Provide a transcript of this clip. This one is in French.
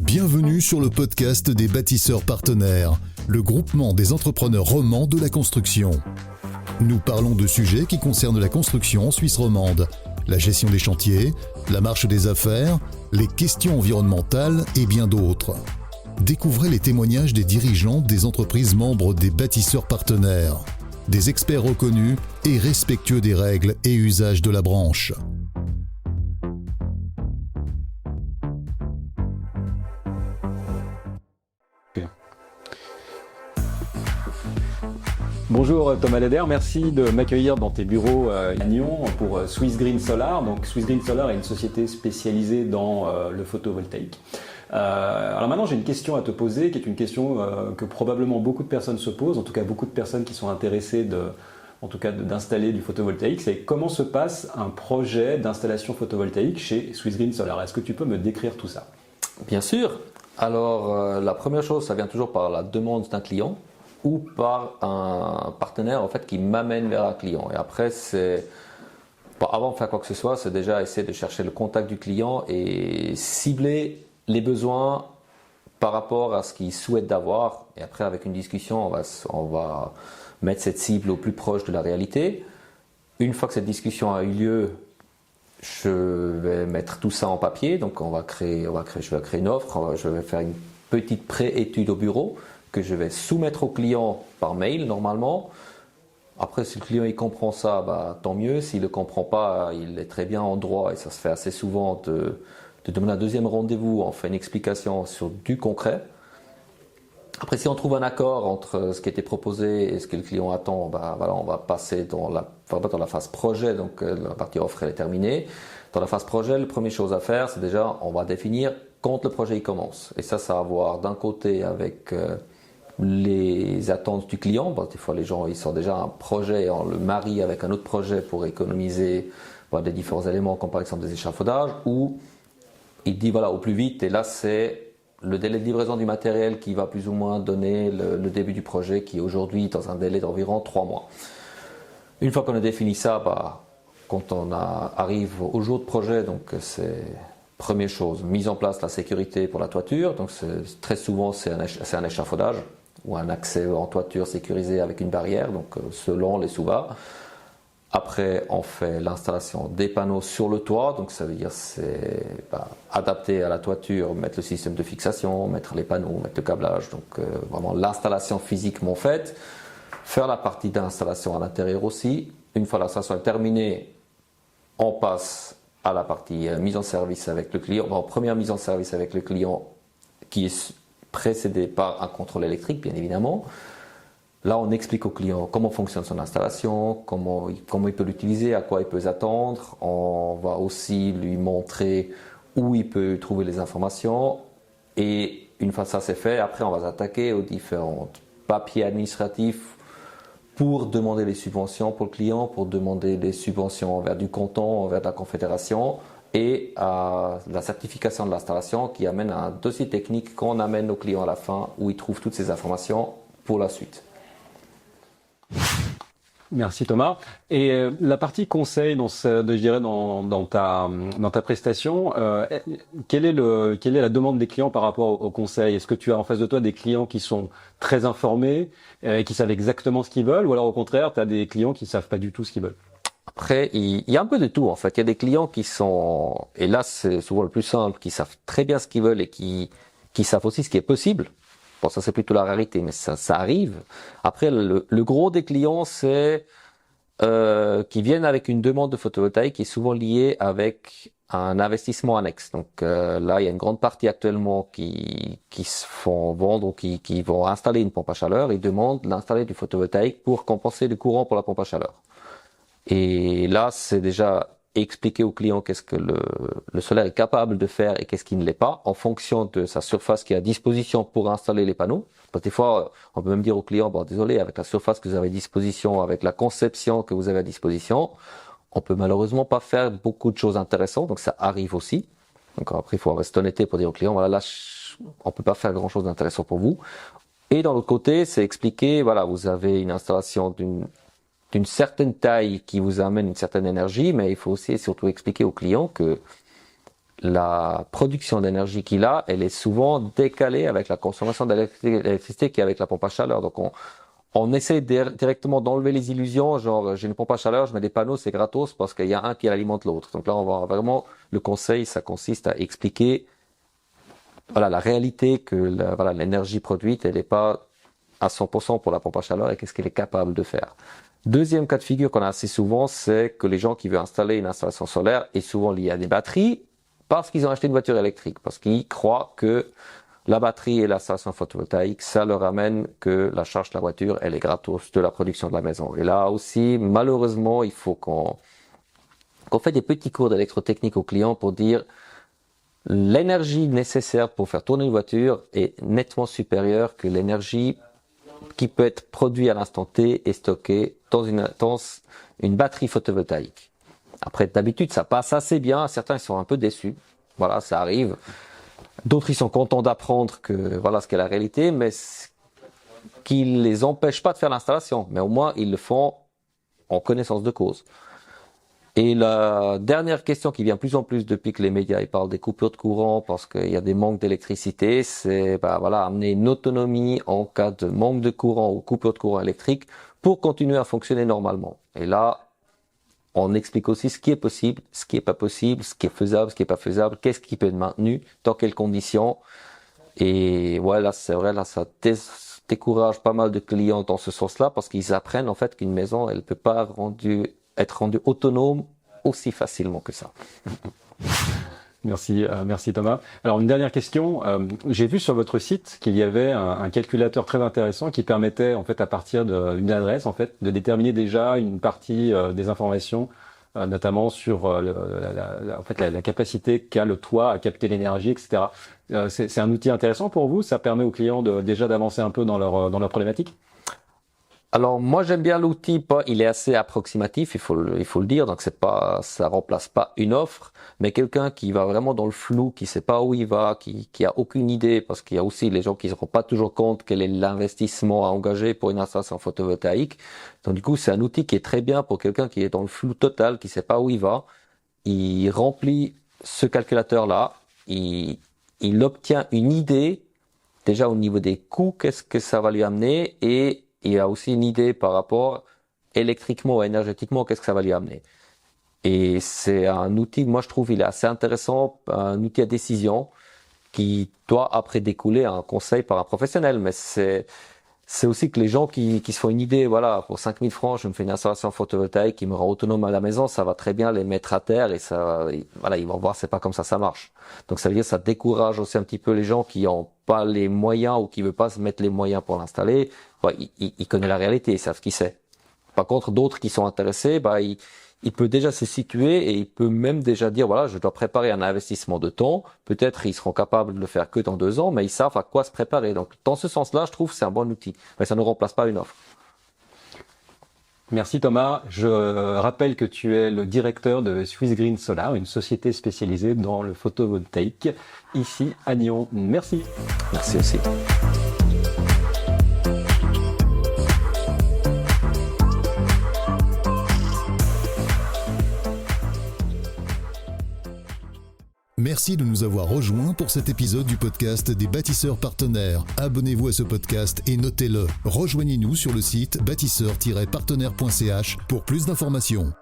Bienvenue sur le podcast des bâtisseurs partenaires, le groupement des entrepreneurs romans de la construction. Nous parlons de sujets qui concernent la construction en Suisse romande, la gestion des chantiers, la marche des affaires, les questions environnementales et bien d'autres. Découvrez les témoignages des dirigeants des entreprises membres des bâtisseurs partenaires, des experts reconnus et respectueux des règles et usages de la branche. Bonjour Thomas Leder, merci de m'accueillir dans tes bureaux à Nyon pour Swiss Green Solar. Donc Swiss Green Solar est une société spécialisée dans le photovoltaïque. Alors maintenant j'ai une question à te poser, qui est une question que probablement beaucoup de personnes se posent, en tout cas beaucoup de personnes qui sont intéressées d'installer du photovoltaïque. C'est comment se passe un projet d'installation photovoltaïque chez Swiss Green Solar. Est-ce que tu peux me décrire tout ça? Bien sûr. Alors la première chose, ça vient toujours par la demande d'un client ou par un partenaire en fait qui m'amène vers un client. Et après, avant de faire quoi que ce soit, c'est déjà essayer de chercher le contact du client et cibler les besoins par rapport à ce qu'il souhaite d'avoir. Et après, avec une discussion, on va mettre cette cible au plus proche de la réalité. Une fois que cette discussion a eu lieu, je vais mettre tout ça en papier. Donc, je vais créer une offre. Je vais faire une petite pré-étude au bureau que je vais soumettre au client par mail normalement. Après, si le client il comprend ça, tant mieux. S'il ne le comprend pas, il est très bien en droit, et ça se fait assez souvent, de demander un deuxième rendez-vous. On fait une explication sur du concret. Après, si on trouve un accord entre ce qui était proposé et ce que le client attend, on va passer dans la phase projet. Donc la partie offre elle est terminée. Dans la phase projet, la première chose à faire, c'est déjà on va définir quand le projet il commence. Et ça va voir d'un côté avec les attentes du client. Des fois, les gens ils sont déjà un projet et on le marie avec un autre projet pour économiser des différents éléments, comme par exemple des échafaudages, ou il dit au plus vite. Et là, c'est le délai de livraison du matériel qui va plus ou moins donner le début du projet, qui est aujourd'hui dans un délai d'environ 3 mois. Une fois qu'on a défini ça, quand on arrive au jour de projet, donc c'est première chose, mise en place la sécurité pour la toiture. Donc très souvent c'est un échafaudage ou un accès en toiture sécurisé avec une barrière, donc selon les sous-bas. Après, on fait l'installation des panneaux sur le toit, donc ça veut dire c'est adapter à la toiture, mettre le système de fixation, mettre les panneaux, mettre le câblage, donc vraiment l'installation physiquement faite. Faire la partie d'installation à l'intérieur aussi. Une fois l'installation est terminée, on passe à la partie mise en service avec le client. Première mise en service avec le client qui est précédée par un contrôle électrique, bien évidemment. Là, on explique au client comment fonctionne son installation, comment il peut l'utiliser, à quoi il peut s'attendre. On va aussi lui montrer où il peut trouver les informations. Et une fois que ça c'est fait, après on va s'attaquer aux différents papiers administratifs pour demander les subventions pour le client, pour demander des subventions envers du canton, envers la confédération, et à la certification de l'installation qui amène à un dossier technique qu'on amène au client à la fin, où il trouve toutes ces informations pour la suite. Merci Thomas. Et la partie conseil dans ta prestation, quelle est la demande des clients par rapport au conseil? Est-ce que tu as en face de toi des clients qui sont très informés, qui savent exactement ce qu'ils veulent, ou alors au contraire, tu as des clients qui savent pas du tout ce qu'ils veulent? Après, il y a un peu de tout en fait. Il y a des clients qui sont, et là c'est souvent le plus simple, qui savent très bien ce qu'ils veulent et qui savent aussi ce qui est possible. Bon, ça c'est plutôt la rarité, mais ça arrive. Après, le gros des clients, c'est qui viennent avec une demande de photovoltaïque qui est souvent liée avec un investissement annexe. Donc là, il y a une grande partie actuellement qui se font vendre ou qui vont installer une pompe à chaleur et demandent d'installer du photovoltaïque pour compenser le courant pour la pompe à chaleur. Et là, c'est déjà expliquer au client qu'est-ce que le solaire est capable de faire et qu'est-ce qui ne l'est pas, en fonction de sa surface qui est à disposition pour installer les panneaux. Parce que des fois, on peut même dire au client, désolé, avec la surface que vous avez à disposition, avec la conception que vous avez à disposition, on peut malheureusement pas faire beaucoup de choses intéressantes, donc ça arrive aussi. Donc après, il faut rester honnête pour dire au client, là, on peut pas faire grand-chose d'intéressant pour vous. Et dans l'autre côté, c'est expliquer, vous avez une installation d'une certaine taille qui vous amène une certaine énergie, mais il faut aussi et surtout expliquer au client que la production d'énergie qu'il a, elle est souvent décalée avec la consommation d'électricité qui est avec la pompe à chaleur. Donc on essaie directement d'enlever les illusions, genre j'ai une pompe à chaleur, je mets des panneaux, c'est gratos parce qu'il y a un qui alimente l'autre. Donc là, on va vraiment, le conseil, ça consiste à expliquer la réalité que l'énergie produite, elle n'est pas à 100% pour la pompe à chaleur et qu'est-ce qu'elle est capable de faire. Deuxième cas de figure qu'on a assez souvent, c'est que les gens qui veulent installer une installation solaire est souvent lié à des batteries parce qu'ils ont acheté une voiture électrique, parce qu'ils croient que la batterie et l'installation photovoltaïque, ça leur amène que la charge de la voiture, elle est gratos de la production de la maison. Et là aussi, malheureusement, il faut qu'on fait des petits cours d'électrotechnique aux clients pour dire l'énergie nécessaire pour faire tourner une voiture est nettement supérieure que l'énergie qui peut être produite à l'instant T et stockée dans une batterie photovoltaïque. Après, d'habitude, ça passe assez bien. Certains, ils sont un peu déçus. Voilà, ça arrive. D'autres, ils sont contents d'apprendre que voilà ce qu'est la réalité, mais qui ne les empêche pas de faire l'installation. Mais au moins, ils le font en connaissance de cause. Et la dernière question qui vient plus en plus depuis que les médias ils parlent des coupures de courant parce qu'il y a des manques d'électricité, c'est amener une autonomie en cas de manque de courant ou coupure de courant électrique pour continuer à fonctionner normalement. Et là, on explique aussi ce qui est possible, ce qui est pas possible, ce qui est faisable, ce qui est pas faisable, qu'est-ce qui peut être maintenu, dans quelles conditions. Et voilà, c'est vrai, là, ça décourage pas mal de clients dans ce sens-là parce qu'ils apprennent en fait qu'une maison, elle peut pas être rendue autonome aussi facilement que ça. Merci Thomas. Alors une dernière question. J'ai vu sur votre site qu'il y avait un calculateur très intéressant qui permettait en fait à partir d'une adresse en fait de déterminer déjà une partie des informations, notamment sur la capacité qu'a le toit à capter l'énergie, etc. C'est un outil intéressant pour vous. Ça permet aux clients déjà d'avancer un peu dans leur problématique. Alors moi j'aime bien l'outil, il est assez approximatif, il faut le dire, donc ça remplace pas une offre, mais quelqu'un qui va vraiment dans le flou, qui sait pas où il va, qui a aucune idée, parce qu'il y a aussi les gens qui ne se rendent pas toujours compte quel est l'investissement à engager pour une installation photovoltaïque. Donc du coup c'est un outil qui est très bien pour quelqu'un qui est dans le flou total, qui sait pas où il va. Il remplit ce calculateur-là, il obtient une idée déjà au niveau des coûts, qu'est-ce que ça va lui amener, et il y a aussi une idée par rapport électriquement ou énergétiquement, qu'est-ce que ça va lui amener. Et c'est un outil, moi je trouve, il est assez intéressant, un outil à décision qui doit après découler un conseil par un professionnel. Mais c'est aussi que les gens qui se font une idée, voilà, pour 5 000 francs, je me fais une installation photovoltaïque qui me rend autonome à la maison, ça va très bien les mettre à terre et ils vont voir, c'est pas comme ça marche. Donc ça veut dire que ça décourage aussi un petit peu les gens qui ont pas les moyens ou qui veulent pas se mettre les moyens pour l'installer. Il connaît la réalité, ils savent ce qu'il sait. Par contre, d'autres qui sont intéressés, il peut déjà se situer et il peut même déjà dire, voilà, je dois préparer un investissement de temps. Peut-être ils seront capables de le faire que dans 2 ans, mais ils savent à quoi se préparer. Donc, dans ce sens-là, je trouve que c'est un bon outil. Mais ça ne remplace pas une offre. Merci Thomas. Je rappelle que tu es le directeur de Swiss Green Solar, une société spécialisée dans le photovoltaïque, ici à Nyon. Merci. Merci aussi. Merci de nous avoir rejoints pour cet épisode du podcast des bâtisseurs partenaires. Abonnez-vous à ce podcast et notez-le. Rejoignez-nous sur le site bâtisseur-partenaire.ch pour plus d'informations.